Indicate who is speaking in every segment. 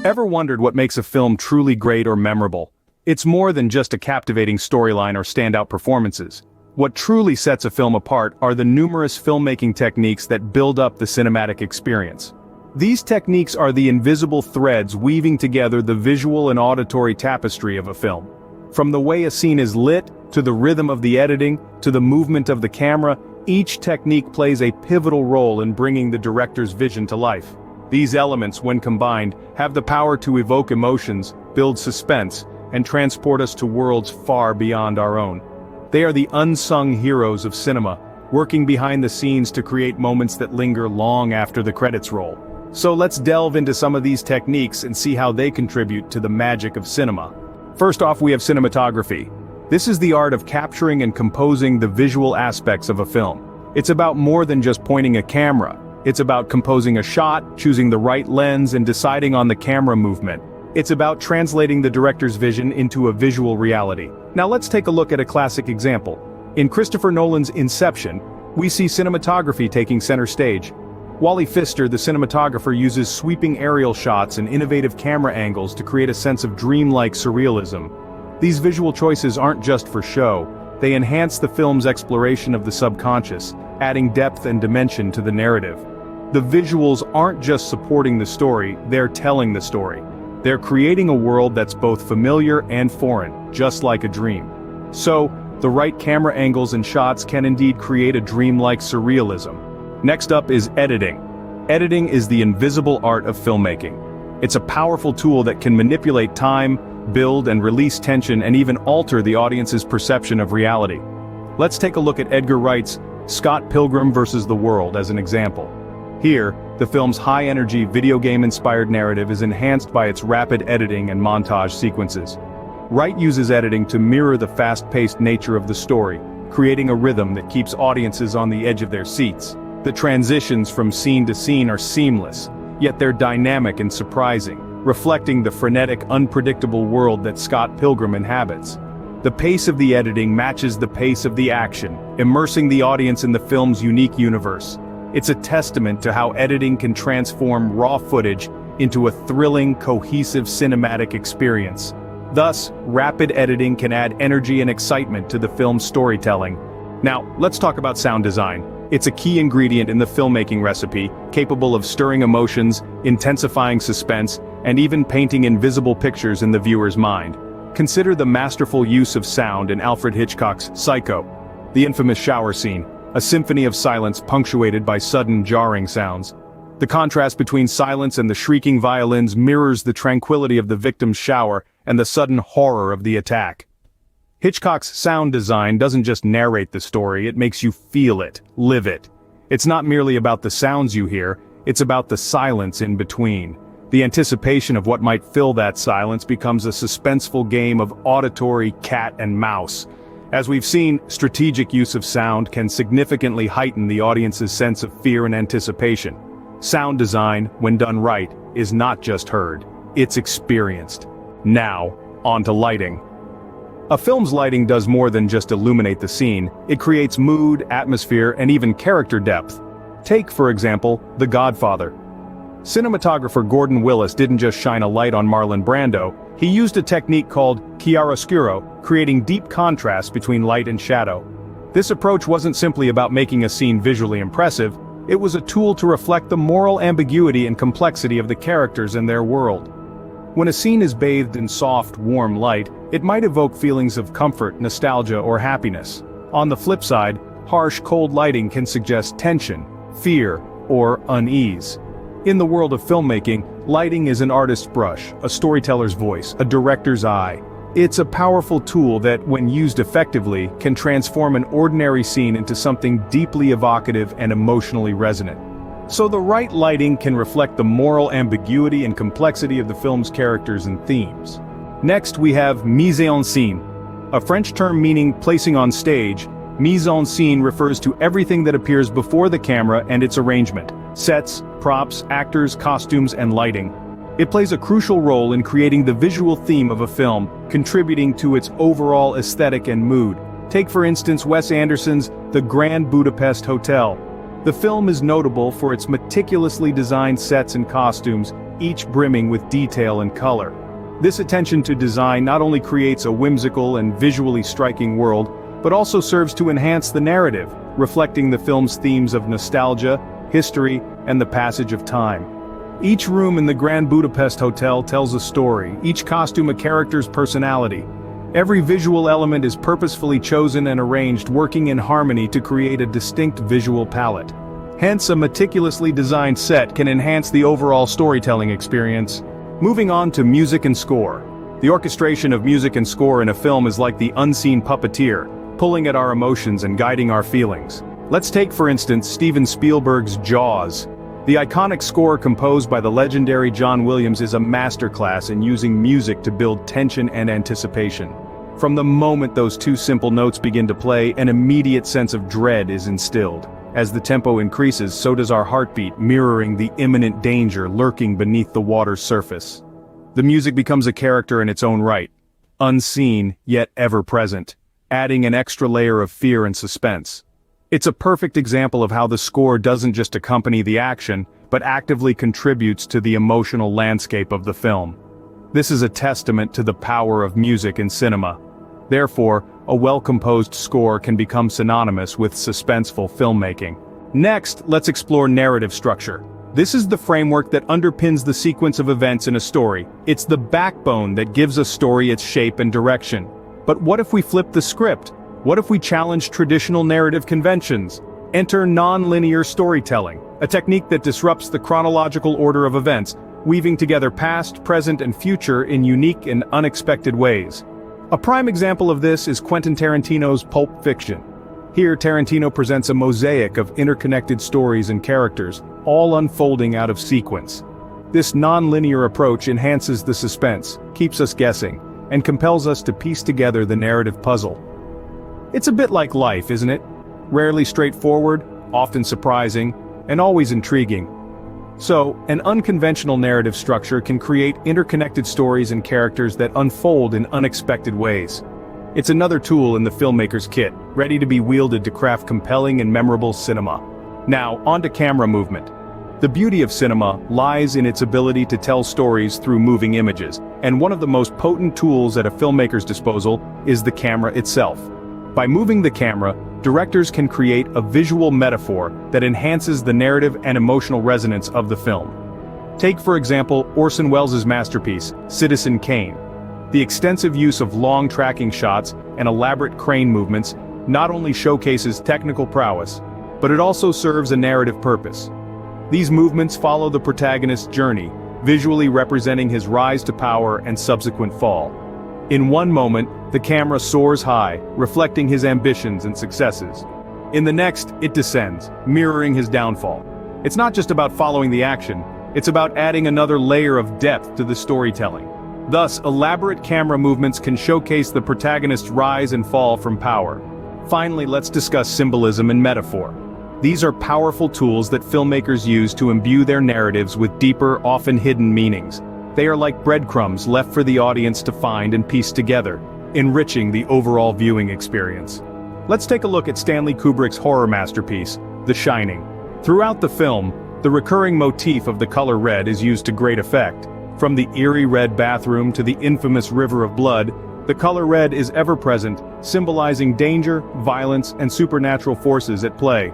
Speaker 1: Ever wondered what makes a film truly great or memorable? It's more than just a captivating storyline or standout performances. What truly sets a film apart are the numerous filmmaking techniques that build up the cinematic experience. These techniques are the invisible threads weaving together the visual and auditory tapestry of a film. From the way a scene is lit, to the rhythm of the editing, to the movement of the camera, each technique plays a pivotal role in bringing the director's vision to life. These elements, when combined, have the power to evoke emotions, build suspense, and transport us to worlds far beyond our own. They are the unsung heroes of cinema, working behind the scenes to create moments that linger long after the credits roll. So let's delve into some of these techniques and see how they contribute to the magic of cinema. First off, we have cinematography. This is the art of capturing and composing the visual aspects of a film. It's about more than just pointing a camera. It's about composing a shot, choosing the right lens, and deciding on the camera movement. It's about translating the director's vision into a visual reality. Now let's take a look at a classic example. In Christopher Nolan's Inception, we see cinematography taking center stage. Wally Pfister, the cinematographer, uses sweeping aerial shots and innovative camera angles to create a sense of dreamlike surrealism. These visual choices aren't just for show, they enhance the film's exploration of the subconscious, adding depth and dimension to the narrative. The visuals aren't just supporting the story, they're telling the story. They're creating a world that's both familiar and foreign, just like a dream. So, the right camera angles and shots can indeed create a dreamlike surrealism. Next up is editing. Editing is the invisible art of filmmaking. It's a powerful tool that can manipulate time, build and release tension, and even alter the audience's perception of reality. Let's take a look at Edgar Wright's Scott Pilgrim vs. the World as an example. Here, the film's high-energy video game-inspired narrative is enhanced by its rapid editing and montage sequences. Wright uses editing to mirror the fast-paced nature of the story, creating a rhythm that keeps audiences on the edge of their seats. The transitions from scene to scene are seamless, yet they're dynamic and surprising, reflecting the frenetic, unpredictable world that Scott Pilgrim inhabits. The pace of the editing matches the pace of the action, immersing the audience in the film's unique universe. It's a testament to how editing can transform raw footage into a thrilling, cohesive cinematic experience. Thus, rapid editing can add energy and excitement to the film's storytelling. Now, let's talk about sound design. It's a key ingredient in the filmmaking recipe, capable of stirring emotions, intensifying suspense, and even painting invisible pictures in the viewer's mind. Consider the masterful use of sound in Alfred Hitchcock's Psycho, the infamous shower scene, a symphony of silence punctuated by sudden jarring sounds. The contrast between silence and the shrieking violins mirrors the tranquility of the victim's shower and the sudden horror of the attack. Hitchcock's sound design doesn't just narrate the story, it makes you feel it, live it. It's not merely about the sounds you hear, it's about the silence in between. The anticipation of what might fill that silence becomes a suspenseful game of auditory cat and mouse. As we've seen, strategic use of sound can significantly heighten the audience's sense of fear and anticipation. Sound design, when done right, is not just heard, it's experienced. Now, on to lighting. A film's lighting does more than just illuminate the scene, it creates mood, atmosphere, and even character depth. Take, for example, The Godfather. Cinematographer Gordon Willis didn't just shine a light on Marlon Brando, he used a technique called chiaroscuro, creating deep contrast between light and shadow. This approach wasn't simply about making a scene visually impressive, it was a tool to reflect the moral ambiguity and complexity of the characters and their world. When a scene is bathed in soft, warm light, it might evoke feelings of comfort, nostalgia, or happiness. On the flip side, harsh, cold lighting can suggest tension, fear, or unease. In the world of filmmaking, lighting is an artist's brush, a storyteller's voice, a director's eye. It's a powerful tool that, when used effectively, can transform an ordinary scene into something deeply evocative and emotionally resonant. So the right lighting can reflect the moral ambiguity and complexity of the film's characters and themes. Next we have mise-en-scène. A French term meaning placing on stage, mise-en-scène refers to everything that appears before the camera and its arrangement. Sets, props, actors, costumes, and lighting. It plays a crucial role in creating the visual theme of a film, contributing to its overall aesthetic and mood. Take for instance Wes Anderson's The Grand Budapest Hotel. The film is notable for its meticulously designed sets and costumes, each brimming with detail and color. This attention to design not only creates a whimsical and visually striking world, but also serves to enhance the narrative, reflecting the film's themes of nostalgia, history, and the passage of time. Each room in the Grand Budapest Hotel tells a story, each costume a character's personality. Every visual element is purposefully chosen and arranged, working in harmony to create a distinct visual palette. Hence, a meticulously designed set can enhance the overall storytelling experience. Moving on to music and score. The orchestration of music and score in a film is like the unseen puppeteer, pulling at our emotions and guiding our feelings. Let's take, for instance, Steven Spielberg's Jaws. The iconic score composed by the legendary John Williams is a masterclass in using music to build tension and anticipation. From the moment those two simple notes begin to play, an immediate sense of dread is instilled. As the tempo increases, so does our heartbeat, mirroring the imminent danger lurking beneath the water's surface. The music becomes a character in its own right, unseen yet ever present, adding an extra layer of fear and suspense. It's a perfect example of how the score doesn't just accompany the action, but actively contributes to the emotional landscape of the film. This is a testament to the power of music in cinema. Therefore, a well-composed score can become synonymous with suspenseful filmmaking. Next, let's explore narrative structure. This is the framework that underpins the sequence of events in a story. It's the backbone that gives a story its shape and direction. But what if we flip the script? What if we challenge traditional narrative conventions? Enter non-linear storytelling, a technique that disrupts the chronological order of events, weaving together past, present, and future in unique and unexpected ways. A prime example of this is Quentin Tarantino's Pulp Fiction. Here, Tarantino presents a mosaic of interconnected stories and characters, all unfolding out of sequence. This non-linear approach enhances the suspense, keeps us guessing, and compels us to piece together the narrative puzzle. It's a bit like life, isn't it? Rarely straightforward, often surprising, and always intriguing. So, an unconventional narrative structure can create interconnected stories and characters that unfold in unexpected ways. It's another tool in the filmmaker's kit, ready to be wielded to craft compelling and memorable cinema. Now, onto camera movement. The beauty of cinema lies in its ability to tell stories through moving images, and one of the most potent tools at a filmmaker's disposal is the camera itself. By moving the camera, directors can create a visual metaphor that enhances the narrative and emotional resonance of the film. Take, for example, Orson Welles' masterpiece, Citizen Kane. The extensive use of long tracking shots and elaborate crane movements not only showcases technical prowess, but it also serves a narrative purpose. These movements follow the protagonist's journey, visually representing his rise to power and subsequent fall. In one moment, the camera soars high, reflecting his ambitions and successes. In the next, it descends, mirroring his downfall. It's not just about following the action, it's about adding another layer of depth to the storytelling. Thus, elaborate camera movements can showcase the protagonist's rise and fall from power. Finally, let's discuss symbolism and metaphor. These are powerful tools that filmmakers use to imbue their narratives with deeper, often hidden meanings. They are like breadcrumbs left for the audience to find and piece together, enriching the overall viewing experience. Let's take a look at Stanley Kubrick's horror masterpiece, The Shining. Throughout the film, the recurring motif of the color red is used to great effect. From the eerie red bathroom to the infamous river of blood, the color red is ever present, symbolizing danger, violence, and supernatural forces at play.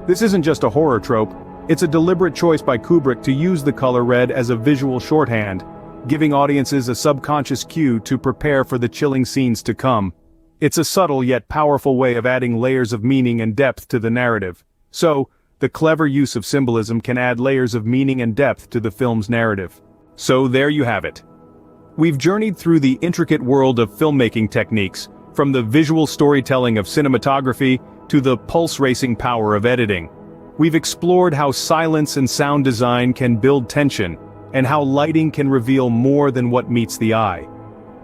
Speaker 1: This isn't just a horror trope, it's a deliberate choice by Kubrick to use the color red as a visual shorthand, giving audiences a subconscious cue to prepare for the chilling scenes to come. It's a subtle yet powerful way of adding layers of meaning and depth to the narrative. So, the clever use of symbolism can add layers of meaning and depth to the film's narrative. So there you have it. We've journeyed through the intricate world of filmmaking techniques, from the visual storytelling of cinematography to the pulse-racing power of editing. We've explored how silence and sound design can build tension, and how lighting can reveal more than what meets the eye.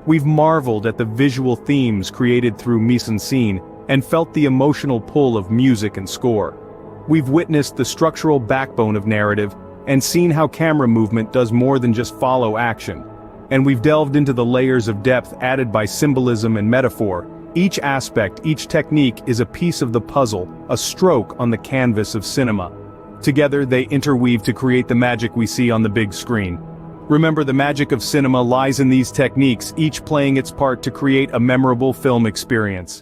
Speaker 1: We've marveled at the visual themes created through mise-en-scène, and felt the emotional pull of music and score. We've witnessed the structural backbone of narrative, and seen how camera movement does more than just follow action. And we've delved into the layers of depth added by symbolism and metaphor. Each aspect, each technique is a piece of the puzzle, a stroke on the canvas of cinema. Together they interweave to create the magic we see on the big screen. Remember, the magic of cinema lies in these techniques, each playing its part to create a memorable film experience.